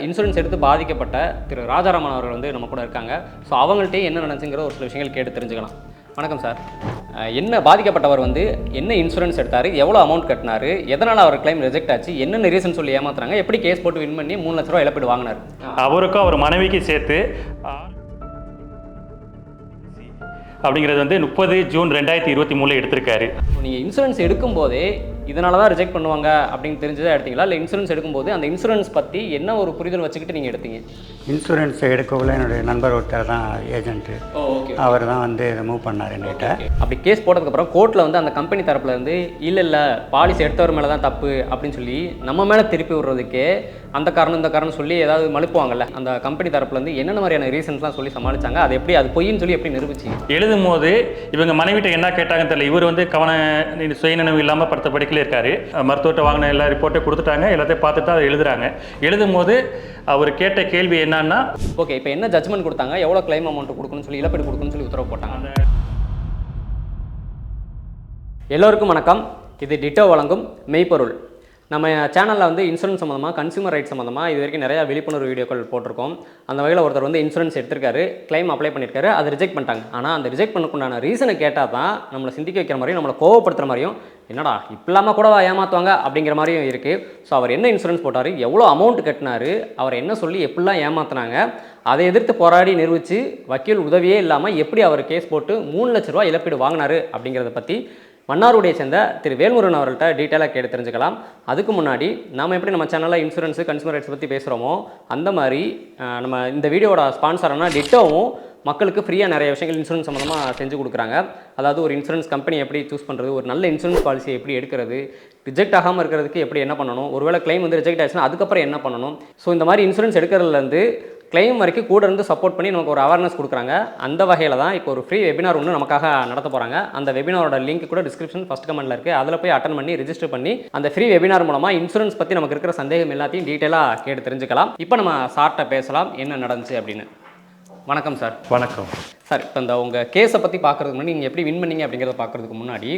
Insurance எடுத்து பாதிக்கப்பட்ட திரு ராஜாராமன் அவர்கள் வந்து நம்ம கூட இருக்காங்க. ஸோ அவங்கள்ட்டே என்ன நடந்துச்சுங்கிற ஒரு சில விஷயங்கள் கேட்டு தெரிஞ்சுக்கலாம். வணக்கம் சார். என்ன பாதிக்கப்பட்டவர் வந்து என்ன இன்சூரன்ஸ் எடுத்தார், எவ்வளோ அமௌண்ட் கட்டினார், எதனால் அவர் கிளைம் ரிஜெக்ட் ஆச்சு, என்னென்ன ரீசன் சொல்லி ஏமாத்துறாங்க, எப்படி கேஸ் போட்டு வின் பண்ணி 3 லட்ச ரூபா இழப்பீடு வாங்கினார்? அவருக்கும் அவர் மனைவிக்கு சேர்த்து அப்படிங்கிறது வந்து 30 ஜூன் 2023 எடுத்திருக்காரு. நீங்கள் இன்சூரன்ஸ் எடுக்கும்போதே இதனால தான் ரிஜெக்ட் பண்ணுவாங்க அப்படின்னு தெரிஞ்சதாக எடுத்தீங்களா, இல்லை இன்சூரன்ஸ் எடுக்கும்போது அந்த இன்சூரன்ஸ் பற்றி என்ன ஒரு புரிதல் வச்சுக்கிட்டு நீங்கள் எடுத்தீங்க? இன்சூரன்ஸ் எடுக்கக்குள்ள என்னுடைய நண்பர் ஒருத்தர் தான் ஏஜென்ட்டு, அவர் தான் வந்து இதை மூவ் பண்ணார் என்கிட்ட. அப்படி கேஸ் போட்டதுக்கப்புறம் கோர்ட்டில் வந்து அந்த கம்பெனி தரப்பில் இருந்து இல்லை பாலிசி எடுத்தவர் மேலே தான் தப்பு அப்படின்னு சொல்லி நம்ம மேலே திருப்பி விடுறதுக்கே அந்த காரணம் இந்த காரணம் சொல்லி ஏதாவது மழுப்புவாங்கல்ல, அந்த கம்பெனி தரப்புல இருந்து என்னென்ன மாதிரியான ரீசன்ஸ்லாம் சொல்லி சமாளிச்சாங்க, அது எப்படி அது பொய்ன்னு சொல்லி எப்படி நிரூபிச்சு? எழுதும் போது இவங்க மனைவிட்ட என்ன கேட்டாங்கன்னு தெரியல. இவர் வந்து சுயநினைவு இல்லாமல் படுத்த படிக்கல இருக்காரு. மருத்துவத்தை வாங்கின எல்லா ரிப்போர்ட்டை கொடுத்துட்டாங்க, எல்லாத்தையும் பார்த்துட்டு அதை எழுதுறாங்க. எழுதும் போது அவர் கேட்ட கேள்வி என்னன்னா, ஓகே இப்போ என்ன ஜட்மெண்ட் கொடுத்தாங்க, எவ்வளோ கிளைம் அமௌண்ட் கொடுக்கணும்னு சொல்லி இழப்பீடு கொடுக்கணும்னு சொல்லி உத்தரவு போட்டாங்க. எல்லோருக்கும் வணக்கம். இது டிட்டோ வழங்கும் மெய்ப்பொருள். நம்ம சேனலில் வந்து இன்சூரன்ஸ் சம்மந்தமாக, கன்சியூமர் ரைட்ஸ் சம்மந்தமாக இது வரைக்கும் நிறையா விழிப்புணர்வு வீடியோக்கள் போட்டிருக்கோம். அந்த வகையில் ஒருத்தர் வந்து இன்சூரன்ஸ் எடுத்திருக்காரு, கிளைம் அப்ளை பண்ணியிருக்காரு, அதை ரிஜெக்ட் பண்ணிட்டாங்க. ஆனால் அந்த ரிஜெக்ட் பண்ணக்குண்டான ரீசனை கேட்டால் தான் நம்மளை சிந்திக்க வைக்கிற மாதிரியும் நம்மளை கோவப்படுத்துகிற மாதிரியும், என்னடா இப்படிலாமா கூட ஏமாற்றுவாங்க அப்படிங்கிற மாதிரியும் இருக்குது. ஸோ அவர் என்ன இன்சூரன்ஸ் போட்டார், எவ்வளோ அமௌண்ட் கட்டினார், அவர் என்ன சொல்லி எப்படிலாம் ஏமாற்றினாங்க, அதை எதிர்த்து போராடி நிரூபித்து வக்கீல் உதவியே இல்லாமல் எப்படி அவர் கேஸ் போட்டு 3 லட்ச ரூபா இழப்பீடு வாங்கினார் அப்படிங்கிறத பற்றி மன்னாருடைய சேர்ந்த திரு வேல்முருகன் அவர்கள்ட்ட டீட்டெயிலாக கேட்டு தெரிஞ்சுக்கலாம். அதுக்கு முன்னாடி நாம் எப்படி நம்ம சேனலில் இன்சூரன்ஸு கன்சூமர் ரைட்ஸ் பற்றி பேசுகிறோமோ அந்த மாதிரி நம்ம இந்த வீடியோட ஸ்பான்சரான டிட்டோவும் மக்களுக்கு ஃப்ரீயாக நிறைய விஷயங்கள் இன்சூரன்ஸ் சம்மந்தமாக செஞ்சு கொடுக்குறாங்க. அதாவது ஒரு இன்சூரன்ஸ் கம்பெனி எப்படி சூஸ் பண்ணுறது, ஒரு நல்ல இன்சூரன்ஸ் பாலிசியை எப்படி எடுக்கிறது, ரிஜெக்ட் ஆகாமல் இருக்கிறதுக்கு எப்படி என்ன பண்ணணும், ஒருவேளை கிளைம் வந்து ரிஜெக்ட் ஆச்சுன்னா அதுக்கப்புறம் என்ன பண்ணணும். ஸோ இந்த மாதிரி இன்சூரன்ஸ் எடுக்கிறதுலேருந்து கிளைம் வரைக்கும் கூட இருந்து சப்போர்ட் பண்ணி நமக்கு ஒரு அவேர்னஸ் கொடுக்குறாங்க. அந்த வகையில் தான் இப்போ ஒரு ஃப்ரீ வெபினார் ஒன்று நமக்காக நடத்த போகிறாங்க. அந்த வெபினாரோட லிங்க் கூட டிஸ்கிரிப்ஷன் ஃபஸ்ட் கமெண்ட்டில் இருக்குது. அதில் போய் அட்டன் பண்ணி ரிஜிஸ்டர் பண்ணி அந்த ஃப்ரீ வெபினார் மூலமாக இன்சூரன்ஸ் பற்றி நமக்கு இருக்கிற சந்தேகம் எல்லாத்தையும் டீட்டெயிலாக கேட்டு தெரிஞ்சுக்கலாம். இப்போ நம்ம சார்ட்ட பேசலாம் என்ன நடந்துச்சு அப்படின்னு. வணக்கம் சார். வணக்கம் சார். இப்போ இந்த உங்கள் கேஸை பற்றி பார்க்குறதுக்கு முன்னாடி நீங்கள் எப்படி வின் பண்ணீங்க அப்படிங்கிறத பார்க்குறதுக்கு முன்னாடி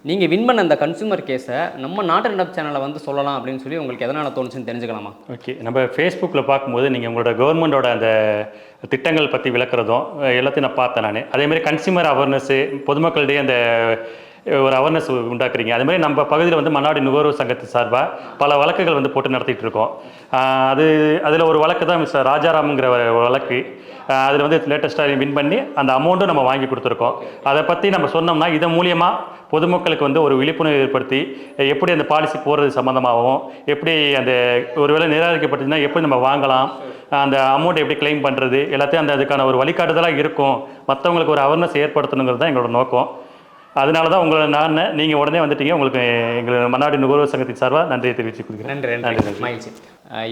நீங்கள் வின் பண்ண அந்த கன்சூமர் கேஸை நம்ம நாட்டு நடப்பு சேனலில் வந்து சொல்லலாம் அப்படின்னு சொல்லி உங்களுக்கு எதனால் தோணுச்சுன்னு தெரிஞ்சுக்கலாமா? ஓகே, நம்ம ஃபேஸ்புக்கில் பார்க்கும்போது நீங்கள் உங்களோட கவர்மெண்டோட அந்த திட்டங்கள் பற்றி விளக்குறதும் எல்லாத்தையும் நான் பார்த்தேன். நான் அதேமாதிரி கன்சியூமர் அவேர்னஸ்ஸு, பொதுமக்களிடையே அந்த ஒரு அவேர்னஸ் உண்டாக்குறீங்க. அது மாதிரி நம்ம பகுதியில் வந்து மன்னாடி நுகர்வோர் சங்கத்து சார்பாக பல வழக்குகள் வந்து போட்டு நடத்திட்டு இருக்கோம். அதில் ஒரு வழக்கு தான் மிஸ்டர் ராஜாராம்ங்கிற ஒரு வழக்கு. அதில் வந்து லேட்டஸ்ட்டாக வின் பண்ணி அந்த அமௌண்ட்டும் நம்ம வாங்கி கொடுத்துருக்கோம். அதை பற்றி நம்ம சொன்னோம்னா இதன் மூலியமாக பொதுமக்களுக்கு வந்து ஒரு விழிப்புணர்வு ஏற்படுத்தி எப்படி அந்த பாலிசி போடுறது சம்மந்தமாகவும், எப்படி அந்த ஒருவேளை நிராகரிக்கப்பட்டுச்சுன்னா எப்படி நம்ம வாங்கலாம், அந்த அமௌண்ட் எப்படி கிளைம் பண்ணுறது எல்லாத்தையும் அதுக்கான ஒரு வழிகாட்டுதலாக இருக்கும். மற்றவங்களுக்கு ஒரு அவேர்னஸ் ஏற்படுத்தணுங்கிறது தான் எங்களோட நோக்கம். அதனால தான் உங்களை நீங்கள் உடனே வந்துட்டீங்க. உங்களுக்கு எங்கள் மன்னாடி நுகர்வோர் சங்கத்தின் சார்பாக நன்றியை தெரிவித்து கொடுக்குறேன். நன்றி.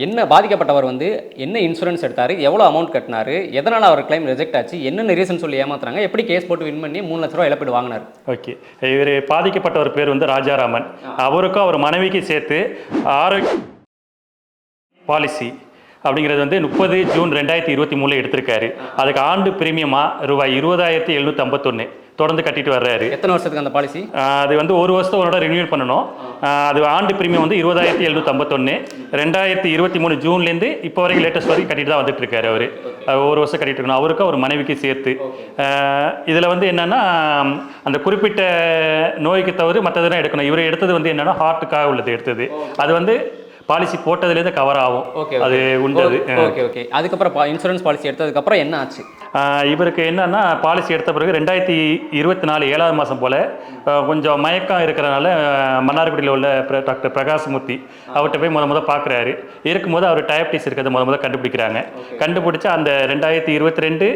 என்ன பாதிக்கப்பட்டவர் வந்து என்ன இன்சூரன்ஸ் எடுத்தார், எவ்வளோ அமௌண்ட் கட்டினார், எதனால் அவர் கிளைம் ரிஜெக்ட் ஆச்சு, என்னென்ன ரீசன் சொல்லி ஏமாத்துறாங்க, எப்படி கேஸ் போட்டு வின் பண்ணி 3 லட்ச ரூபா இழப்பீடு வாங்கினார்? ஓகே, இவர் பாதிக்கப்பட்டவர் பேர் வந்து ராஜாராமன். அவருக்கும் அவர் மனைவிக்கு சேர்த்து ஆரோக்கிய பாலிசி அப்படிங்கிறது வந்து 30 ஜூன் 2023 எடுத்திருக்காரு. அதுக்கு ஆண்டு பிரீமியமாக ரூபாய் 20,751 தொடர்ந்து கட்டிட்டு வர்றாரு. எத்தனை வருஷத்துக்கு அந்த பாலிசி? அது வந்து ஒரு வருஷத்தோட ரினியூல் பண்ணணும். அது ஆண்டு பிரீமியம் வந்து 20,751 2023 ஜூன்லேருந்து இப்போ வரைக்கும் லேட்டஸ்ட் வரைக்கும் கட்டிட்டு தான் வந்துட்டு இருக்காரு. அவர் ஒரு வருஷம் கட்டிட்டு இருக்கணும், அவருக்கு அவர் மனைவிக்கு சேர்த்து. இதில் வந்து என்னென்னா அந்த குறிப்பிட்ட நோய்க்கு தவிர மற்றதெல்லாம் எடுக்கணும். இவர் எடுத்தது வந்து என்னென்னா ஹார்ட்டுக்காக உள்ளது எடுத்தது. அது வந்து பாலிசி போட்டதுலேருந்து கவர் ஆகும். அது உண்டது. ஓகே. அதுக்கப்புறம் இன்சூரன்ஸ் பாலிசி எடுத்ததுக்கப்புறம் என்ன ஆச்சு? இவருக்கு என்னன்னா பாலிசி எடுத்த பிறகு 2024 7ஆம் மாதம் போல் கொஞ்சம் மயக்கம் இருக்கிறனால மன்னார்குடியில் உள்ள டாக்டர் பிரகாஷ்மூர்த்தி அவர்கிட்ட போய் முத பார்க்குறாரு. இருக்கும்போது அவர் டயபிட்டிஸ் இருக்கிறத முத கண்டுபிடிக்கிறாங்க. கண்டுபிடிச்சா அந்த 2024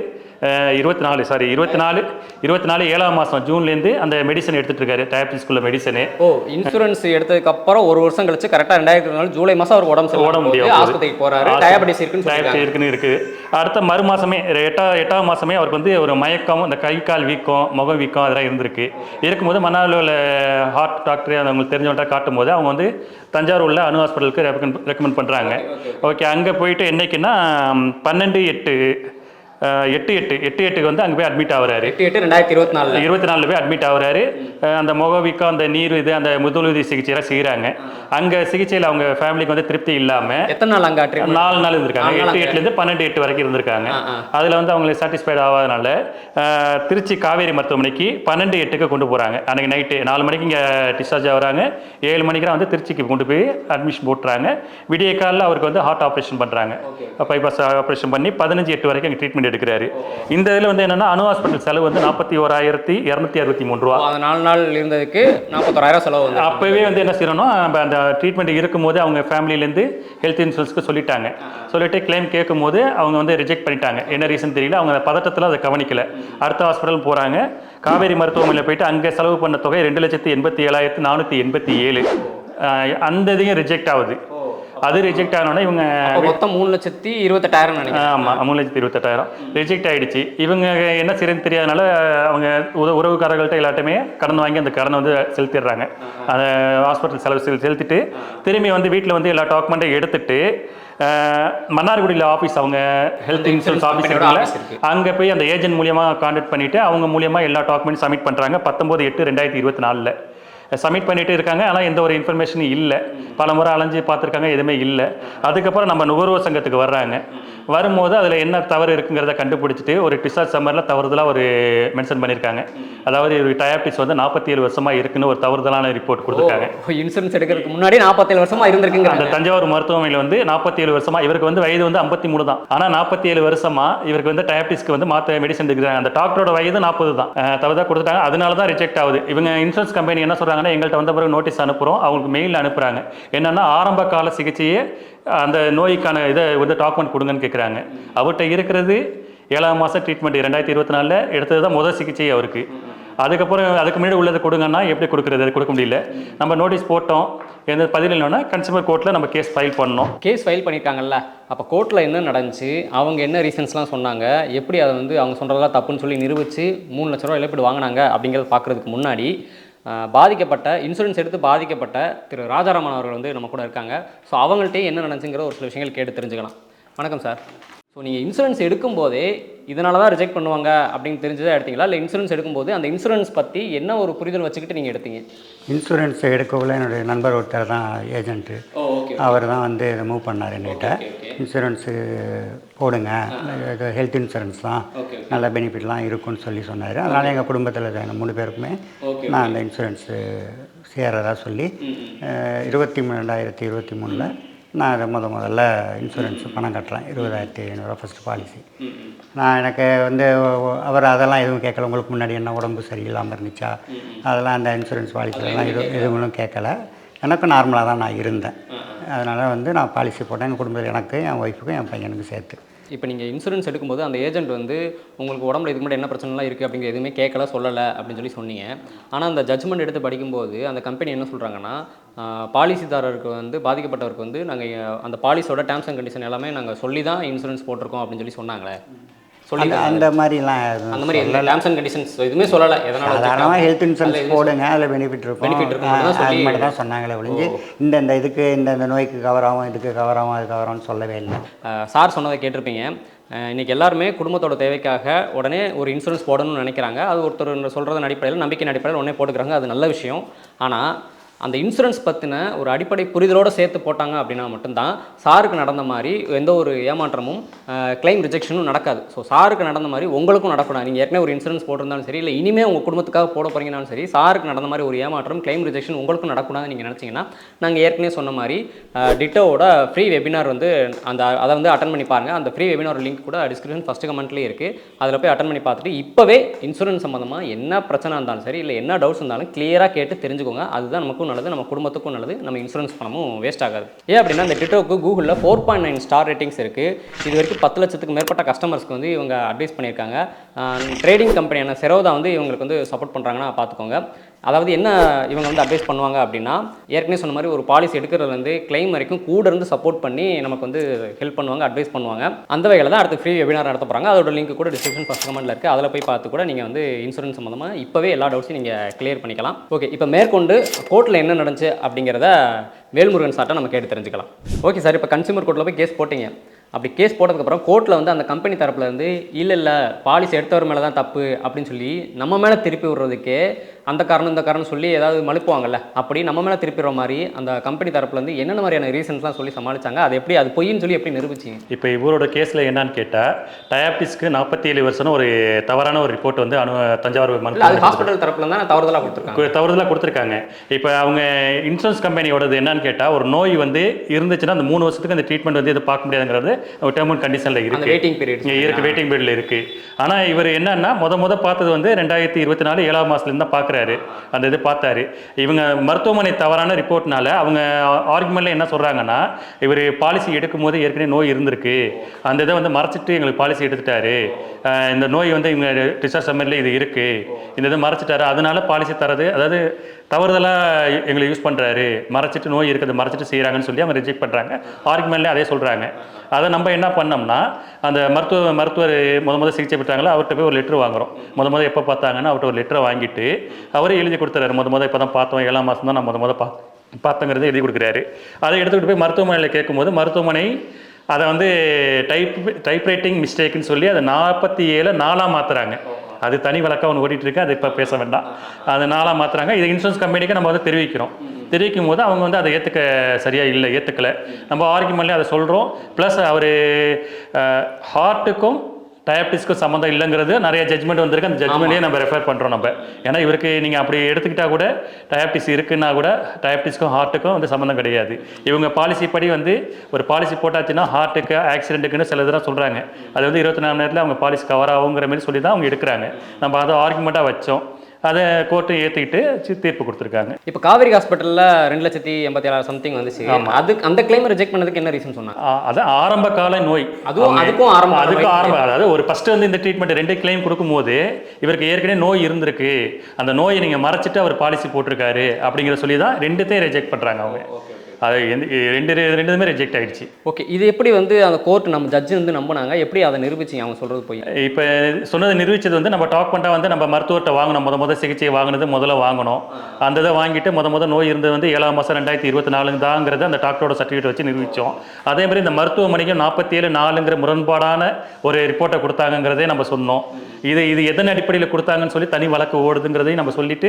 7ஆம் மாதம் ஜூன்லேருந்து அந்த மெடிசன் எடுத்துகிட்டு இருக்காரு, டயபிட்டிஸ்குள்ள மெடிசனு. இன்சூரன்ஸ் எடுத்ததுக்கப்புறம் ஒரு வருஷம் கழிச்சு கரெக்டாக 2024 ஜூலை மாதம் அவர் உடம்பு முடியாது, ஆஸ்பத்திரிக்கு போகிறாரு, டயபிட்டிஸ் இருக்குது. அடுத்த மறு மாதமே 8ஆம் மாதமே அவருக்கு வந்து ஒரு மயக்கம், இந்த கை கால் வீக்கம், முகம் வீக்கம் அதெல்லாம் இருந்திருக்கு. இருக்கும்போது மன்னாரில் உள்ள ஹார்ட் டாக்டர் அவங்களுக்கு தெரிஞ்சவன்ட்ட காட்டும் போது அவங்க வந்து தஞ்சாவூர் உள்ள அணு ஹாஸ்பிட்டலுக்கு ரெக்கமெண்ட் பண்ணுறாங்க. ஓகே, அங்கே போயிட்டு என்னைக்குன்னா 12/8 8/8 வந்து அங்கே போய் அட்மிட் ஆகுறாரு. 8/8/2024 24 போய் அட்மிட் ஆகுறாரு. அந்த முகவீக்கம், அந்த நீர் இது, அந்த முதலுதவி சிகிச்சையெல்லாம் செய்கிறாங்க. அங்கே சிகிச்சையில் அவங்க ஃபேமிலிக்கு வந்து திருப்தி இல்லாமல் எத்தனை நாள் அங்கே 4 நாள் இருந்திருக்காங்க. 8/8லேருந்து 12/8 வரைக்கும் இருந்திருக்காங்க. அதில் வந்து அவங்களுக்கு சாட்டிஸ்ஃபைட் ஆகாதனால திருச்சி காவேரி மருத்துவமனைக்கு 12/8க்கு கொண்டு போகிறாங்க. அன்றைக்கி நைட்டு 4 மணிக்கு இங்கே டிஸ்சார்ஜ் ஆகுறாங்க. 7 மணிக்கெலாம் வந்து திருச்சிக்கு கொண்டு போய் அட்மிஷன் போட்டுறாங்க. விடிய காலில் அவருக்கு வந்து ஹார்ட் ஆப்ரேஷன் பண்ணுறாங்க. பைபாஸ் ஆப்ரேஷன் பண்ணி 15/8 வரைக்கும் அங்கே ட்ரீட்மெண்ட் எடுக்கிறாரு. இந்த இதில் வந்து என்னென்னா அணு ஹாஸ்பிட்டல் செலவு வந்து 41,263 ரூபா. அந்த 4 நாள் இருந்ததுக்கு 41,000 செலவு வந்து அப்போவே வந்து என்ன செய்யணும்னா நம்ம அந்த ட்ரீட்மெண்ட் இருக்கும்போது அவங்க ஃபேமிலியிலேருந்து ஹெல்த் இன்சூரன்ஸ்க்கு சொல்லிட்டு கிளைம் கேட்கும்போது அவங்க வந்து ரிஜெக்ட் பண்ணிட்டாங்க. என்ன ரீசன் தெரியல. அவங்க பதட்டத்தில் அதை கவனிக்கல. அடுத்த ஹாஸ்பிட்டல் போகிறாங்க. காவேரி மருத்துவமனையில் போயிட்டு அங்கே செலவு பண்ண தொகை 2,87,487. அந்த இதையும் ரிஜெக்ட் ஆகுது. அது ரிஜெக்ட் ஆகணும்னா இவங்க மொத்தம் 3,28,000 நினைக்கிறேன். ஆமாம், 3,28,000 ரிஜெக்ட் ஆகிடுச்சு. இவங்க என்ன செய்யறதுன்னு தெரியாதனால அவங்க உறவுக்காரர்கள்ட்ட எல்லாத்தையுமே கடன் வாங்கி அந்த கடனை வந்து செலுத்திடுறாங்க. அந்த ஹாஸ்பிட்டல் செலவு செலுத்திட்டு திரும்பி வந்து வீட்டில் வந்து எல்லா டாக்குமெண்ட்டையும் எடுத்துட்டு மன்னார்குடியில் ஆஃபீஸ், அவங்க ஹெல்த் இன்சூரன்ஸ் ஆஃபீஸ் இருக்காங்க, அங்கே போய் அந்த ஏஜென்ட் மூலியமாக கான்டாக்ட் பண்ணிவிட்டு அவங்க மூலியமாக எல்லா டாக்குமெண்ட் சப்மிட் பண்ணுறாங்க. 19/8/2024 சப்மிட் பண்ணிட்டு இருக்காங்க. ஆனால் எந்த ஒரு இன்ஃபர்மேஷனும் இல்லை. பல முறை அலைஞ்சு பார்த்துருக்காங்க, எதுவுமே இல்லை. அதுக்கப்புறம் நம்ம நுகர்வோர் சங்கத்துக்கு வர்றாங்க. வரும்போது அதில் என்ன தவறு இருக்குங்கிறத கண்டுபிடிச்சிட்டு ஒரு டிஸ்சார்ஜ் சம்மரில் தவறுதலாக ஒரு மென்ஷன் பண்ணியிருக்காங்க. அதாவது ஒரு டயாபிட்டிஸ் வந்து 47 வருஷமாக இருக்குன்னு ஒரு தவறுதலான ரிப்போர்ட் கொடுத்துருக்காங்க. இன்சூரன்ஸ் எடுக்கிறதுக்கு முன்னாடி 47 வருஷமாக இருந்திருக்குங்க. அந்த தஞ்சாவூர் மருத்துவமனையில் வந்து 47 வருஷமாக, இவருக்கு வந்து வயது வந்து 53 தான். ஆனால் 47 வருஷமாக இவருக்கு வந்து டயாபிட்டிஸ்க்கு வந்து மாற்ற மெடிசன் எடுக்கிறாங்க. அந்த டாக்டரோட வயது 40 தான். தவறுதான் கொடுத்துட்டாங்க. அதனால தான் ரிஜெக்ட் ஆகுது. இவங்க இன்சூரன்ஸ் கம்பெனி என்ன சொல்கிறாங்கன்னா, எங்கள்கிட்ட வந்த பிறகு நோட்டீஸ் அனுப்புகிறோம், அவங்களுக்கு மெயில் அனுப்புகிறாங்க. என்னென்னா ஆரம்ப கால சிகிச்சையே அந்த நோய்க்கான இதை வந்து டாக்குமெண்ட் கொடுங்கன்னு கேட்குறாங்க. அவர்கிட்ட இருக்கிறது 7ஆம் மாதம் ட்ரீட்மெண்ட் 2024 எடுத்தது தான் முதல் சிகிச்சை அவருக்கு. அதுக்கப்புறம் அதுக்கு முன்னாடி உள்ளதை கொடுங்கன்னா எப்படி கொடுக்குறது? அது கொடுக்க முடியல. நம்ம நோட்டீஸ் போட்டோம், எந்த பதில் இல்லைன்னா கன்சியூமர் கோர்ட்டில் நம்ம கேஸ் ஃபைல் பண்ணோம். கேஸ் ஃபைல் பண்ணியிருக்காங்கல்ல, அப்போ கோர்ட்டில் என்ன நடந்துச்சு, அவங்க என்ன ரீசன்ஸ்லாம் சொன்னாங்க, எப்படி அதை வந்து அவங்க சொல்கிறதெல்லாம் தப்புன்னு சொல்லி நிரூபித்து 3 லட்ச ரூபா இழப்பீடு வாங்கினாங்க அப்படிங்கிறத பார்க்குறதுக்கு முன்னாடி பாதிக்கப்பட்ட இன்சூரன்ஸ் எடுத்து பாதிக்கப்பட்ட திரு ராஜாராமன் அவர்கள் வந்து நம்ம கூட இருக்காங்க. ஸோ அவங்கள்ட்டே என்ன நடந்துச்சுங்கிற ஒரு சில விஷயங்கள் கேட்டு தெரிஞ்சுக்கலாம். வணக்கம் சார். ஸோ நீங்கள் இன்சூரன்ஸ் எடுக்கும்போதே இதனால தான் ரிஜெக்ட் பண்ணுவாங்க அப்படின்னு தெரிஞ்சுதான் எடுத்தீங்களா, இல்லை இன்சூரன்ஸ் எடுக்கும்போது அந்த இன்சூரன்ஸ் பற்றி என்ன ஒரு புரிதல் வச்சுக்கிட்டு நீங்கள் எடுத்தீங்க? இன்சூரன்ஸ் எடுக்கக்குள்ள என்னுடைய நண்பர் ஒருத்தர் தான் ஏஜென்ட்டு. அவர் தான் வந்து இதை மூவ் பண்ணார் என்கிட்ட. இன்சூரன்ஸு போடுங்க, இது ஹெல்த் இன்சூரன்ஸ் தான், நல்ல பெனிஃபிட்லாம் இருக்குன்னு சொன்னார். அதனால் எங்கள் குடும்பத்தில் எங்கள் 3 பேருக்குமே நான் அந்த இன்சூரன்ஸு சேர்றதா சொல்லி 2023 நான் அதை முதல்ல இன்சூரன்ஸு பணம் கட்டுறேன். 20,500 ஃபஸ்ட்டு பாலிசி. நான் எனக்கு வந்து அவர் அதெல்லாம் எதுவும் கேட்கல. உங்களுக்கு முன்னாடி என்ன உடம்பு சரியில்லாமல் இருந்துச்சா, அதெல்லாம் அந்த இன்சூரன்ஸ் பாலிசிலாம் எதுவும் கேட்கல. எனக்கும் நார்மலாக தான் நான் இருந்தேன். அதனால் வந்து நான் பாலிசி போட்டேன். எங்கள் குடும்பத்தில் எனக்கு, என் ஒய்ஃபுக்கும், என் பையனுக்கு சேர்த்து. இப்போ நீங்கள் இன்சூரன்ஸ் எடுக்கும்போது அந்த ஏஜென்ட் வந்து உங்களுக்கு உடம்புல இதுக்கு முன்னாடி என்ன பிரச்சனைலாம் இருக்குது அப்படிங்கிற எதுவுமே கேட்கல, சொல்லலை அப்படின்னு சொன்னீங்க. ஆனால் அந்த ஜட்ஜ்மெண்ட் எடுத்து படிக்கும்போது அந்த கம்பெனி என்ன சொல்கிறாங்கன்னா, பாலிசிதாரருக்கு வந்து பாதிக்கப்பட்டவருக்கு வந்து நாங்கள் அந்த பாலிசியோட டேர்ம்ஸ் அண்ட் கண்டிஷன் எல்லாமே நாங்கள் சொல்லி தான் இன்சூரன்ஸ் போட்டிருக்கோம் அப்படின்னு சொன்னாங்களே. அந்த மாதிரிலாம் அந்த மாதிரி டேர்ம்ஸ் அண்ட் கண்டிஷன்ஸ் எதுவுமே சொல்லலை. எதனால் சாதாரணமாக ஹெல்த் இன்சூரன்ஸ் போடுங்க, அதில் பெனிஃபிட் இருக்கும் அது மட்டும் தான் சொன்னாங்களே ஒழிஞ்சு இந்த இதுக்கு இந்த நோய்க்கு கவர் ஆகும், இதுக்கு கவர் ஆகும், அது கவர் ஆகும்னு சொல்லவே இல்லை. சார் சொன்னதை கேட்டிருப்பீங்க. இன்றைக்கி எல்லாருமே குடும்பத்தோட தேவைக்காக உடனே ஒரு இன்சூரன்ஸ் போடணும்னு நினைக்கிறாங்க. அது ஒருத்தர் சொல்கிறதன் அடிப்படையில், நம்பிக்கையின் அடிப்படையில் உடனே போட்டுக்கிறாங்க. அது நல்ல விஷயம். ஆனால் அந்த இன்சூரன்ஸ் பற்றின ஒரு அடிப்படை புரிதலோடு சேர்த்து போட்டாங்க அப்படின்னா மட்டும்தான் சாருக்கு நடந்த மாதிரி எந்த ஒரு ஏமாற்றமும் கிளைம் ரிஜெக்ஷனும் நடக்காது. ஸோ சாருக்கு நடந்த மாதிரி உங்களுக்கும் நடக்கணும். நீங்கள் ஏற்கனவே ஒரு இன்சூரன்ஸ் போட்டிருந்தாலும் சரி, இல்லை இனிமேல் உங்கள் குடும்பத்துக்காக போட போகிறீங்கனாலும் சரி, சாருக்கு நடந்த மாதிரி ஒரு ஏமாற்றம் கிளைம் ரிஜெக்ஷன் உங்களுக்கும் நடக்கூடாதுன்னு நீங்கள் நினச்சிங்கன்னா, நாங்கள் ஏற்கனவே சொன்ன மாதிரி டிட்டோவோட ஃப்ரீ வெபினார் வந்து அதை வந்து அட்டன் பண்ணி பாருங்கள். அந்த ஃப்ரீ வெபினார் லிங்க் கூட டிஸ்கிரிப்ஷன் ஃபஸ்ட்டு கமெண்ட்லேயே இருக்குது. அதில் போய் அட்டன் பண்ணி பார்த்துட்டு இப்போவே இன்சூரன்ஸ் சம்மந்தமாக என்ன பிரச்சனை இருந்தாலும் சரி, இல்லை என்ன டவுட்ஸ் இருந்தாலும் கிளியராக கேட்டு தெரிஞ்சுக்கோங்க. அதுதான் நமக்கும் நல்லது, நம்ம குடும்பத்துக்கும் நல்லது, நம்ம இன்சூரன்ஸ் பணமும் வேஸ்ட் ஆகாது. ஏன் அப்படின்னா இந்த டிட்டோக்கு கூகுளில் 4.9 ஸ்டார் ரேட்டிங்ஸ் இருக்குது. இது வரைக்கும் 10 லட்சத்துக்கு மேற்பட்ட கஸ்டமர்ஸ்க்கு வந்து இவங்க அட்வைஸ் பண்ணியிருக்காங்க. ட்ரேடிங் கம்பெனியான செரோதா வந்து இவங்களுக்கு வந்து சப்போர்ட் பண்ணுறாங்கன்னா பார்த்துக்கோங்க. அதாவது என்ன இவங்க வந்து அட்வைஸ் பண்ணுவாங்க அப்படின்னா, ஏற்கனவே சொன்ன மாதிரி ஒரு பாலிசி எடுக்கிறதுலேருந்து கிளைம் வரைக்கும் கூட இருந்து சப்போர்ட் பண்ணி நமக்கு வந்து ஹெல்ப் பண்ணுவாங்க, அட்வைஸ் பண்ணுவாங்க. அந்த வகையில் தான் அடுத்து ஃப்ரீ வெபினார் நடத்த போகிறாங்க. அதோட லிங்க் கூட டிஸ்கிரிப்ஷன் ஃபஸ்ட் கமெண்ட்டில் இருக்குது. அதில் போய் பார்த்து கூட நீங்கள் வந்து இன்சூரன்ஸ் சம்மந்தமாக இப்போவே எல்லா டவுட்ஸையும் நீங்கள் கிளியர் பண்ணிக்கலாம். ஓகே, இப்போ மேற்கொண்டு கோர்ட்டில் என்ன நடந்துச்சு அப்படிங்கிறத வேல்முருகன் சார்ட்ட நம்ம கேட்டு தெரிஞ்சுக்கலாம். ஓகே சார், இப்போ கன்சியூமர் கோர்ட்டில் போய் கேஸ் போட்டிங்க. அப்படி கேஸ் போட்டதுக்கப்புறம் கோர்ட்டில் வந்து அந்த கம்பெனி தரப்புல இருந்து இல்லை பாலிசி எடுத்தவர் மேலே தான் தப்பு அப்படின்னு சொல்லி நம்ம மேலே திருப்பி விடுறதுக்கே அந்த காரணம் இந்த காரணம் சொல்லி ஏதாவது மழுப்புவாங்கல்ல, அப்படி நம்ம மேலே திருப்பிடுற மாதிரி அந்த கம்பெனி தரப்புல இருந்து என்னென்ன மாதிரியான ரீசன்ஸ்லாம் சொல்லி சமாளிச்சாங்க, அது எப்படி அது பொய்ன்னு சொல்லி எப்படி நிரூபிச்சிங்க? இப்போ இவரோட கேஸில் என்னன்னு கேட்டால் டயாபிட்டிஸ்க்கு 47 வருஷம்னு ஒரு தவறான ஒரு ரிப்போர்ட் வந்து தஞ்சாவூர் இல்லை, அது ஹாஸ்பிட்டல் தரப்புல தான் தவறுதலாக கொடுத்துருக்காங்க. தவறுதலாக கொடுத்துருக்காங்க. இப்போ அவங்க இன்சூரன்ஸ் கம்பெனியோடது என்னன்னு கேட்டால் ஒரு நோய் வந்து இருந்துச்சுன்னா அந்த 3 வருஷத்துக்கு அந்த ட்ரீட்மெண்ட் வந்து இது பார்க்க முடியாதுங்கிறது ஒரு டேர்ம் அண்ட் கண்டிஷனில் இருக்குது. வெயிட்டிங் பீரியட் இருக்குது, வெயிட்டிங் பீரியடில் இருக்குது. ஆனால் இவர் என்னன்னா முத பார்த்தது வந்து 2024 7ஆம் மாதத்துலேருந்து தான் பார்க்குறாரு. அந்த இது பார்த்தாரு. இவங்க மருத்துவமனை தவறான ரிப்போர்ட்னால அவங்க ஆர்குமெண்ட்ல என்ன சொல்கிறாங்கன்னா, இவர் பாலிசி எடுக்கும் போது ஏற்கனவே நோய் இருந்திருக்கு, அந்த இதை வந்து மறைச்சிட்டு எங்களுக்கு பாலிசி எடுத்துட்டாரு, இந்த நோய் வந்து இவங்க டிஸ்சார்ஜ் சம்மரில் இது இருக்குது, இந்த இதை மறைச்சிட்டாரு, அதனால பாலிசி தரது அதாவது தவறுதலாக எங்களை யூஸ் பண்ணுறாரு, மறைச்சிட்டு நோய் இருக்கிறது மறைச்சிட்டு செய்கிறாங்கன்னு சொல்லி அவங்க ரிஜெக்ட் பண்ணுறாங்க. ஆர்குமெண்ட்லேயே அதே சொல்கிறாங்க. அதை நம்ம என்ன பண்ணோம்னா அந்த மருத்துவர் முத சிகிச்சை பெற்றாங்களோ அவர்கிட்ட போய் ஒரு லெட்டர் வாங்குறோம். முத எப்போ பார்த்தாங்கன்னா அவர்கிட்ட ஒரு லெட்டரை வாங்கிட்டு அவரே எழுதி கொடுத்துறாரு. முத இப்போ தான் பார்த்தோம், 7ஆம் மாதம் தான் நான் முத பார்த்தங்கிறத எழுதி கொடுக்குறாரு. அதை எடுத்துக்கிட்டு போய் மருத்துவமனையில் கேட்கும்போது மருத்துவமனை அதை வந்து டைப்ரைட்டிங் மிஸ்டேக்குன்னு சொல்லி அதை 47 4ஆக மாற்றுறாங்க. அது தனி வழக்காக ஒன்று ஓடிட்டு இருக்கு, அது இப்போ பேச வேண்டாம். அது 4ஆக மாற்றுறாங்க. இது இன்சூரன்ஸ் கம்பெனிக்கு நம்ம வந்து தெரிவிக்கும் போது அவங்க வந்து அதை ஏற்றுக்கலை. நம்ம ஆர்குமெண்ட்லேயே அதை சொல்கிறோம். ப்ளஸ் அவர் ஹார்ட்டுக்கும் டயாபிட்டிஸ்க்கும் சம்மந்தம் இல்லைங்கிறது நிறைய ஜட்மெண்ட் வந்திருக்கு. அந்த ஜட்மெண்ட்லேயே நம்ம ரெஃபர் பண்ணுறோம் நம்ம. ஏன்னா இவருக்கு நீங்கள் அப்படி எடுத்துக்கிட்டால் கூட டயாபிட்டிஸ் இருக்குன்னா கூட டயாபிட்டிஸ்க்கும் ஹார்ட்டுக்கும் வந்து சம்மந்தம் கிடையாது. இவங்க பாலிசி படி வந்து ஒரு பாலிசி போட்டாச்சுன்னா ஹார்ட்டுக்கு ஆக்சிடென்ட்டுக்குன்னு சில இதெல்லாம் சொல்கிறாங்க. அது வந்து 24 மணி நேரத்தில் அவங்க பாலிசி கவர் ஆகுங்கிற மாதிரி சொல்லி தான் அவங்க எடுக்கிறாங்க. நம்ம அதை ஆர்குமெண்ட்டாக வச்சோம். அதை கோர்ட்டு ஏற்றிக்கிட்டு தீர்ப்பு கொடுத்துருக்காங்க. இப்போ காவேரி ஹாஸ்பிட்டலில் 2,87,000 சம்திங் வந்துச்சு. அதுக்கு அந்த கிளைம் ரிஜெக்ட் பண்ணதுக்கு என்ன ரீசன் சொன்னாங்க? அதான் ஆரம்ப கால நோய். அதுக்கும் ஆரம்பம். அதாவது ஒரு ஃபர்ஸ்ட் வந்து இந்த ட்ரீட்மெண்ட் 2 கிளைம் கொடுக்கும்போது இவருக்கு ஏற்கனவே நோய் இருந்திருக்கு, அந்த நோயை நீங்கள் மறைச்சிட்டு அவர் பாலிசி போட்டிருக்காரு அப்படிங்கிற சொல்லி தான் 2த்தையும் ரிஜெக்ட் பண்ணுறாங்க அவங்க. அது ரெண்டுமே ரிஜெக்ட் ஆகிடுச்சு. ஓகே, இது எப்படி வந்து அந்த கோர்ட் நம்ம ஜட்ஜு வந்து நம்பினாங்க, எப்படி அதை நிரூபிச்சிங்க அவங்க சொல்கிறது போய்? இப்போ சொன்னதை நிரூபித்தது வந்து நம்ம டாக் பண்ணிட்டா வந்து நம்ம மருத்துவர்கிட்ட வாங்கணும், முத சிகிச்சையை வாங்கினது முதல்ல வாங்கணும். அந்த இதை வாங்கிட்டு முத நோய் இருந்தது வந்து 7ஆம் மாதம் 2024 தாங்கிறத அந்த டாக்டரோட சர்டிஃபிகேட் வச்சு நிரூபித்தோம். அதே மாதிரி இந்த மருத்துவமனைக்கும் 47/4 முரண்பாடான ஒரு ரிப்போர்ட்டை கொடுத்தாங்கிறதே நம்ம சொன்னோம். இது எதன் அடிப்படையில் கொடுத்தாங்கன்னு சொல்லி தனி வழக்கு ஓடுதுங்கிறதையும் நம்ம சொல்லிட்டு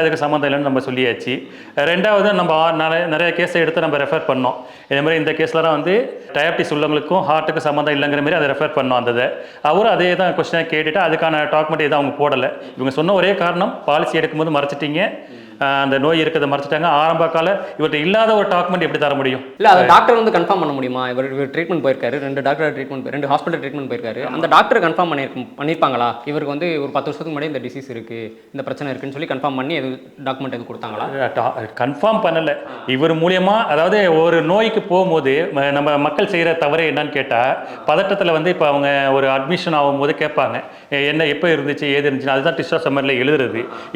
அதுக்கு சம்மந்தம் இல்லைன்னு நம்ம சொல்லியாச்சு. ரெண்டாவது நம்ம நிறைய கேஸை எடுத்து நம்ம ரெஃபர் பண்ணோம். இதே மாதிரி இந்த கேஸ்லாம் வந்து டயாபிட்டிஸ் உள்ளவங்களுக்கும் ஹார்ட்டுக்கு சம்மந்தம் இல்லைங்கிற மாதிரி அதை ரெஃபர் பண்ணோம். அந்த அவரும் அதே தான் கொஸ்டினை கேட்டுட்டு அதுக்கான டாக்குமெண்ட் எதுவும் அவங்க போடலை. இவங்க சொன்ன ஒரே காரணம் பாலிசி எடுக்கும்போது மறைச்சிட்டீங்க, அந்த நோய் இருக்கிறத மறைச்சிட்டாங்க. ஆரம்ப கால இவர்கிட்ட இல்லாத ஒரு டாக்குமெண்ட் எப்படி தர முடியும்? இல்லை, அதை டாக்டர் வந்து கன்ஃபார்ம் பண்ண முடியுமா? இவர் ட்ரீட்மெண்ட் போயிருக்காரு, 2 ஹாஸ்பிட்டல் ட்ரீட்மெண்ட் போயிருக்காரு. அந்த டாக்டர் கன்ஃபார்ம் பண்ணியிருப்பாங்களா இவருக்கு வந்து ஒரு 10 வருஷத்துக்கு முன்னாடி இந்த டிசீஸ் இருக்குது, இந்த பிரச்சனை இருக்குன்னு சொல்லி கன்ஃபார்ம் பண்ணி டாக்குமெண்ட் எதுவும் கொடுத்தாங்களா? கன்ஃபார்ம் பண்ணலை. இவர் மூலியமா அதாவது ஒரு நோய்க்கு போகும்போது நம்ம மக்கள் செய்கிற தவறு என்னன்னு கேட்டால் பதட்டத்தில் வந்து இப்போ அவங்க ஒரு அட்மிஷன் ஆகும்போது கேட்பாங்க என்ன எப்போ இருந்துச்சு ஏது இருந்துச்சுன்னு. அதுதான் டிஸ்சார்ஜ் சம்மரில்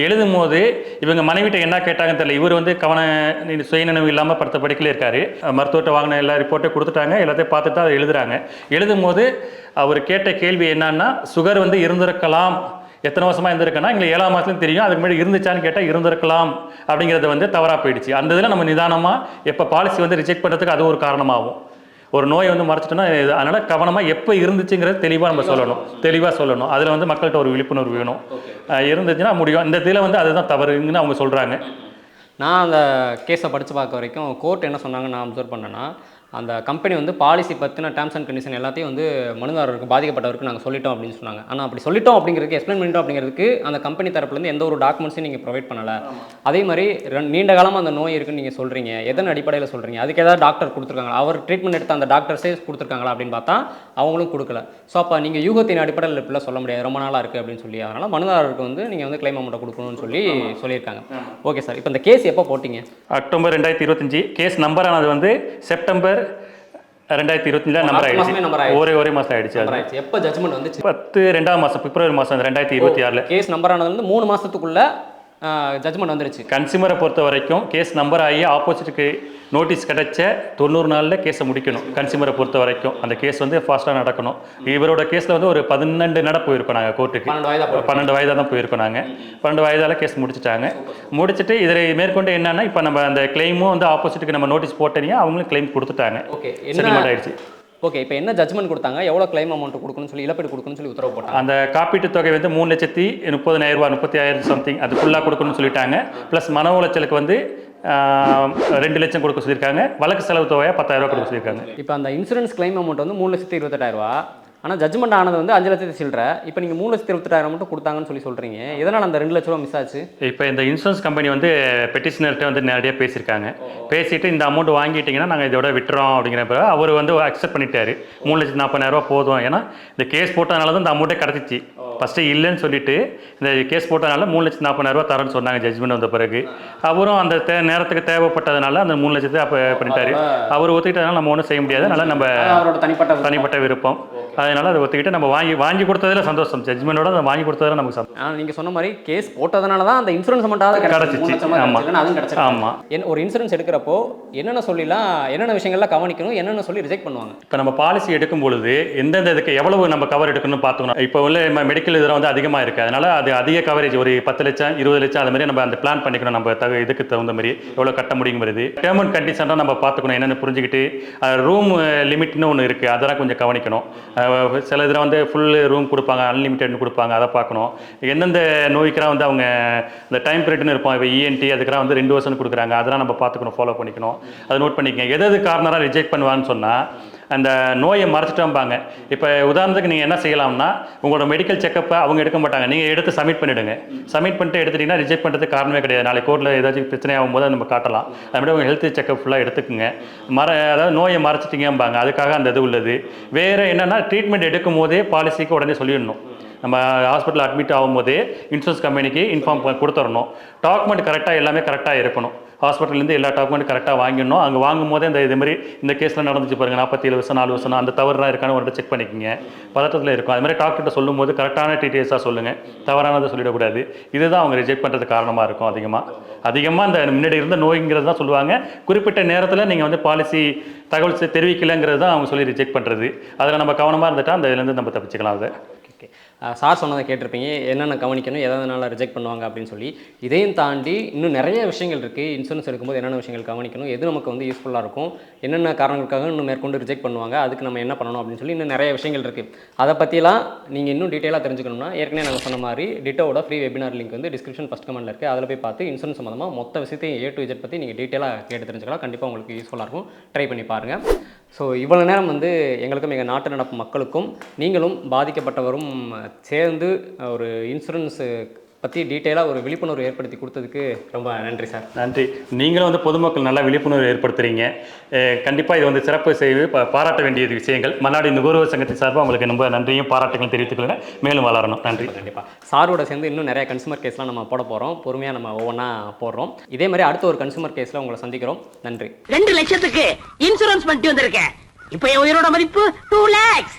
எழுதும் போது இவங்க மனைவிட்ட என்ன கேட்டாங்கன்னு தெரியல. இவர் வந்து சுயநினைவு இல்லாமல் படுத்த படிக்கல இருக்காரு. மருத்துவத்தை வாங்கின எல்லா ரிப்போர்ட்டையும் கொடுத்துட்டாங்க, எல்லாத்தையும் பார்த்துட்டு அதை எழுதும் போது அவர் கேட்ட கேள்வி என்னன்னா, சுகர் வந்து இருந்திருக்கலாம், எத்தனை வருஷமாக இருந்திருக்குன்னா எங்களுக்கு 7ஆம் மாதத்துலேயும் தெரியும், அதுக்கு முன்னாடி இருந்துச்சான்னு கேட்டால் இருந்திருக்கலாம் அப்படிங்கிறது வந்து தவறாக போயிடுச்சு. அந்த இதில் நம்ம நிதானமாக எப்போ பாலிசி வந்து ரிஜெக்ட் பண்ணுறதுக்கு அது ஒரு காரணமாகும். ஒரு நோயை வந்து மறைச்சிட்டோன்னா அதனால் கவனமாக எப்போ இருந்துச்சுங்கிறது தெளிவாக சொல்லணும். அதில் வந்து மக்கள்கிட்ட ஒரு விழிப்புணர்வு வேணும். இருந்துச்சுன்னா முடியும். இந்த இதில் வந்து அதுதான் தவறுங்கன்னு அவங்க சொல்கிறாங்க. நான் அந்த கேஸை படித்து பார்க்க வரைக்கும் கோர்ட் என்ன சொன்னாங்க நான் அப்சர்வ் பண்ணேன்னா, அந்த கம்பெனி வந்து பாலிசி பற்றின டேர்ம்ஸ் அண்ட் கண்டிஷன் எல்லாத்தையும் வந்து மனுதாரருக்கு பாதிக்கப்பட்டவருக்கு நாங்கள் சொல்லிட்டோம் அப்படின்னு சொன்னாங்க. ஆனால் அப்படி சொல்லிட்டோம் அப்படிங்கிறதுக்கு எக்ஸ்பிளைன் பண்ணிட்டோம் அப்படிங்கிறதுக்கு அந்த கம்பெனி தரப்புலேருந்து எந்த ஒரு டாக்குமெண்ட்ஸையும் நீங்கள் ப்ரொவைட் பண்ணலை. அதே மாதிரி நீண்ட காலமாக அந்த நோய் இருக்குன்னு நீங்கள் சொல்கிறீங்க, எதன் அடிப்படையில் சொல்கிறீங்க? அதுக்கு ஏதாவது டாக்டர் கொடுத்துருக்காங்களா? அவர் ட்ரீட்மெண்ட் எடுத்த அந்த டாக்டர்ஸே கொடுத்துருக்காங்களா அப்படின்னு பார்த்தா அவங்களும் கொடுக்கல. ஸோ அப்போ நீங்கள் யூகத்தின் அடிப்படையில் இப்படிலாம் சொல்ல முடியாது, ரொம்ப நாளாக இருக்குது அப்படின்னு சொல்லி. அதனால் மனுதாரருக்கு வந்து நீங்கள் வந்து கிளைம் அமௌண்ட்டை கொடுக்கணும்னு சொல்லியிருக்காங்க. ஓகே சார், இப்போ இந்த கேஸ் எப்போ போட்டிங்க? அக்டோபர் 2025. கேஸ் நம்பர் ஆனது வந்து செப்டம்பர் 2025 நம்பர் ஆயிடுச்சு. ஒரே மாதம் ஆயிடுச்சு. எப்போ ஜட்ஜ்மெண்ட் வந்துச்சு? 2ஆம் மாதம் பிப்ரவரி மாதம் 2026. கேஸ் நம்பர் ஆனது வந்து 3 மாதத்துக்குள்ள ஜட்ஜ்மெண்ட் வந்துருச்சு. கன்சியூமரை பொறுத்த வரைக்கும் கேஸ் நம்பர் ஆகி ஆப்போசிட்டுக்கு நோட்டீஸ் கிடைச்ச 90 நாளில் கேஸை முடிக்கணும். கன்சியூமரை பொறுத்த வரைக்கும் அந்த கேஸ் வந்து ஃபாஸ்ட்டாக நடக்கணும். இவரோட கேஸில் வந்து ஒரு 12 நட போயிருக்கோம் நாங்கள் கோர்ட்டுக்கு. 12 வாய்தா தான் போயிருக்கோம் நாங்கள். 12 வாய்தாவில் கேஸ் முடிச்சுட்டு இதில் மேற்கொண்டு என்னன்னா, இப்போ நம்ம அந்த கிளைமும் வந்து ஆப்போசிட்டுக்கு நம்ம நோட்டீஸ் போட்டீங்க, அவங்களும் கிளைம் கொடுத்துட்டாங்க. ஓகே, செட்டில்மெண்ட் ஆயிடுச்சு. ஓகே, இப்போ என்ன ஜட்மெண்ட் கொடுத்தாங்க, எவ்வளோ கிளைம் அமௌண்ட் கொடுக்கணும்னு சொல்லி, இழப்பீடு கொடுக்கணும்னு சொல்லி உத்தரவு போட்டாங்க? அந்த காப்பீட்டு தொகை வந்து 3,30,000 ரூபா 35,000 சம்திங் அது ஃபுல்லாக கொடுக்கணும்னு சொல்லிட்டாங்க. ப்ளஸ் மன உளைச்சலுக்கு வந்து 2 லட்சம் கொடுக்க சொல்லியிருக்காங்க. வழக்கு செலவு தொகையாக 10,000 ரூபா கொடுக்க சொல்லியிருக்காங்க. இப்போ அந்த இன்சூரன்ஸ் கிளைம் அமௌண்ட் வந்து 3,28,000 ரூபா, ஆனால் ஜட்மெண்ட் ஆனது வந்து 5,00,000 சில்லற. இப்போ நீங்கள் 3,28,000 மட்டும் கொடுத்தாங்கன்னு சொல்லி சொல்கிறீங்க, எதனால் அந்த 2 லட்ச ரூபா மிஸ் ஆச்சு? இப்போ இந்த இன்சூரன்ஸ் கம்பெனி வந்து பெட்டிஷனர்கிட்ட வந்து நேரடியாக பேசியிருக்காங்க. பேசிட்டு இந்த அமௌண்ட் வாங்கிட்டீங்கன்னா நாங்கள் இதோட விட்டுறோம் அப்படிங்கிற பிறகு அவர் வந்து அக்செப்ட் பண்ணிட்டாரு. 3,40,000 ரூபா போதும். ஏன்னா இந்த கேஸ் போட்டதுனால தான் இந்த அமௌண்ட்டே கிடச்சிச்சு. ஃபஸ்ட்டு இல்லைன்னு சொல்லிட்டு இந்த கேஸ் போட்டதுனால 3,40,000 ரூபா தரேன்னு சொன்னாங்க ஜட்ஜ்மெண்ட் வந்த பிறகு. அவரும் அந்த நேரத்துக்கு தேவைப்பட்டதுனால அந்த 3 லட்சத்தை அப்போ பண்ணிட்டாரு. அவர் ஒத்துக்கிட்டதுனால நம்ம ஒன்றும் செய்ய முடியாது. அதனால் நம்ம அவரோட தனிப்பட்ட விருப்பம். அதனால் அதை ஒத்துக்கிட்டு நம்ம வாங்கி கொடுத்ததில் சந்தோஷம். ஜட்ஜ்மெண்டோட அதை வாங்கி கொடுத்ததில் நமக்கு சந்தோஷம். ஆனால் நீங்கள் சொன்ன மாதிரி கேஸ் போட்டதுனால தான் அந்த இன்சூரன்ஸ் அமௌண்ட்டாவது கிடச்சிச்சு. அதுவும் கிடச்சிச்சு. ஆமாம். ஒரு இன்சூரன்ஸ் எடுக்கிறப்போ என்னென்ன சொல்லிலாம், என்னென்ன விஷயங்கள்லாம் கவனிக்கணும், என்னென்ன சொல்லி ரிஜெக்ட் பண்ணுவாங்க? இப்போ நம்ம பாலிசி எடுக்கும் பொழுது எந்தெந்த இதுக்கு எவ்வளவு நம்ம கவர் எடுக்கணும்னு பார்த்துக்கணும். இப்போ உள்ள மெடிக்கல் இதில் வந்து அதிகமாக இருக்குது. அதனால் அது அதிக கவரேஜ் ஒரு 10 லட்சம் 20 லட்சம் அது மாதிரி நம்ம அந்த பிளான் பண்ணிக்கணும். நம்ம இதுக்கு தகுந்த மாதிரி எவ்வளோ கட்ட முடியுங்கிறது டேர்ம் அண்ட் கண்டிஷனாக நம்ம பார்த்துக்கணும். என்னென்னு புரிஞ்சுக்கிட்டு ரூம் லிமிட்னு ஒன்று இருக்குது, அதெல்லாம் கொஞ்சம் கவனிக்கணும். சில இதில் வந்து ஃபுல் ரூம் கொடுப்பாங்க, அன்லிமிட்டட்னு கொடுப்பாங்க, அதை பார்க்கணும். எந்தெந்த நோய்க்கெல்லாம் வந்து அவங்க இந்த டைம் பீரியட்னு இருப்போம். இப்போ இஎன்டி அதுக்கெல்லாம் வந்து 2 வருஷம் கொடுக்குறாங்க, அதெல்லாம் நம்ம பார்த்துக்கணும், ஃபாலோ பண்ணிக்கணும். அதை நோட் பண்ணிக்கங்க. எது காரணராக ரிஜெக்ட் பண்ணுவான்னு சொன்னால் அந்த நோயை மறைச்சிட்டோம்பாங்க. இப்போ உதாரணத்துக்கு நீங்கள் என்ன செய்யலாம்னா உங்களோட மெடிக்கல் செக்கப்பை அவங்க எடுக்க மாட்டாங்க, நீங்கள் எடுத்து சப்மிட் பண்ணிவிடுங்க. சப்மிட் பண்ணிட்டு எடுத்துட்டிங்கன்னா ரிஜெக்ட் பண்ணுறதுக்கு காரணமே கிடையாது. நாளைக்கு கோர்ட்டில் ஏதாச்சும் பிரச்சனை ஆகும்போது நம்ம காட்டலாம். அதுமாதிரி உங்கள் ஹெல்த் செக்கப் ஃபுல்லாக எடுத்துக்குங்க. அதாவது நோயை மறைச்சிட்டிங்கம்பாங்க. அதுக்காக அந்த இது உள்ளது. வேறு என்னென்னா ட்ரீட்மெண்ட் எடுக்கும் போதே பாலிசிக்கு உடனே சொல்லிடணும். நம்ம ஹாஸ்பிட்டல் அட்மிட் ஆகும்போதே இன்சூரன்ஸ் கம்பெனிக்கு இன்ஃபார்ம் கொடுத்துடணும். டாக்குமெண்ட் கரெக்டாக எல்லாமே கரெக்டாக இருக்கணும். ஹாஸ்பிட்டல்லேருந்து எல்லா டாக்குமெண்ட் கரெக்டாக வாங்கிடணும். அங்கே வாங்கும் போதே இந்த இதுமாதிரி இந்த கேஸில் நடந்துச்சு பாருங்கள், 47 வருஷம் 4 வருஷம் அந்த தவறுலாம் இருக்கான்னு ஒரு செக் பண்ணிக்கோங்க. பதட்டத்தில் இருக்கும். அது மாதிரி டாக்டர்கிட்ட சொல்லும் போது கரெக்டான டீட்டெயில்ஸாக சொல்லுங்கள், தவறானதை சொல்லிடக்கூடாது. இதுதான் அவங்க ரிஜெக்ட் பண்ணுறதுக்கு காரணமாக இருக்கும். அதிகமாக இந்த முன்னாடி இருந்த நோய்ங்கிறது தான் சொல்லுவாங்க. குறிப்பிட்ட நேரத்தில் நீங்கள் வந்து பாலிசி தகவல் தெரிவிக்கலைங்கிறது தான் அவங்க சொல்லி ரிஜெக்ட் பண்ணுறது. அதில் நம்ம கவனமாக இருந்துட்டால் அந்த இதுலேருந்து நம்ம தப்பிச்சுக்கலாம். அதை ஓகே, சார் சொன்னதை கேட்டிருப்பீங்க, என்னென்ன கவனிக்கணும், எதனால ரிஜெக்ட் பண்ணுவாங்க அப்படின்னு சொல்லி. இதையும் தாண்டி இன்னும் நிறைய விஷயங்கள் இருக்குது. இன்சூரன்ஸ் எடுக்கும்போது என்னென்ன விஷயங்கள் கவனிக்கணும், எது நமக்கு வந்து யூஸ்ஃபுல்லாக இருக்கும், என்னென்ன காரணங்களுக்காக இன்னும் மேற்கொண்டு ரிஜெக்ட் பண்ணுவாங்க, அதுக்கு நம்ம என்ன பண்ணணும் அப்படின்னு சொல்லி இன்னும் நிறைய விஷயங்கள் இருக்குது. அதை பற்றிலாம் நீங்கள் இன்னும் டீட்டெயிலாக தெரிஞ்சுக்கணும்னா ஏற்கனவே நாங்கள் சொன்ன மாதிரி டிட்டோவோட ஃப்ரீ வெபினார் லிங்க் வந்து டிஸ்கிரிப்ஷன் ஃபஸ்ட் கமெண்ட்டில் இருக்குது. அதில் போய் பார்த்து இன்சூரன்ஸ் சம்மந்தமாக மொத்த விஷயத்தையும் A to Z பற்றி நீங்கள் டீட்டெயிலாக கேட்டு தெரிஞ்சுக்கலாம். கண்டிப்பாக உங்களுக்கு யூஸ்ஃபுல்லாக இருக்கும். ட்ரை பண்ணி பாருங்கள். ஸோ இவ்வளோ நேரம் வந்து எங்களுக்கும் எங்கள் நாட்டு நடப்பு மக்களுக்கும் நீங்களும் பாதிக்கப்பட்டவரும் சேர்ந்து ஒரு இன்சூரன்ஸு பற்றி டீட்டெயிலாக ஒரு விழிப்புணர்வு ஏற்படுத்தி கொடுத்ததுக்கு ரொம்ப நன்றி சார். நன்றி. நீங்களும் வந்து பொதுமக்கள் நல்லா விழிப்புணர்வு ஏற்படுத்துகிறீங்க. கண்டிப்பாக இது வந்து சிறப்பு செய்து பாராட்ட வேண்டிய விஷயங்கள். மன்னாடி நுகர்வோர் சங்கத்தின் சார்பாக உங்களுக்கு ரொம்ப நன்றியும் பாராட்டுகளும் தெரிவித்துக்கொள்ளுங்க. மேலும் வளரணும். நன்றி. கண்டிப்பாக சாரோட சேர்ந்து இன்னும் நிறைய கன்சூமர் கேஸ்லாம் நம்ம போட போகிறோம். பொறுமையாக நம்ம ஒவ்வொன்றா போடுறோம். இதே மாதிரி அடுத்த ஒரு கன்சூமர் கேஸில் உங்களை சந்திக்கிறோம். நன்றி. 2 லட்சத்துக்கு இன்சூரன்ஸ் பண்ணிட்டு வந்திருக்கேன். இப்போ என் உயிரோட மதிப்பு 2 lakhs.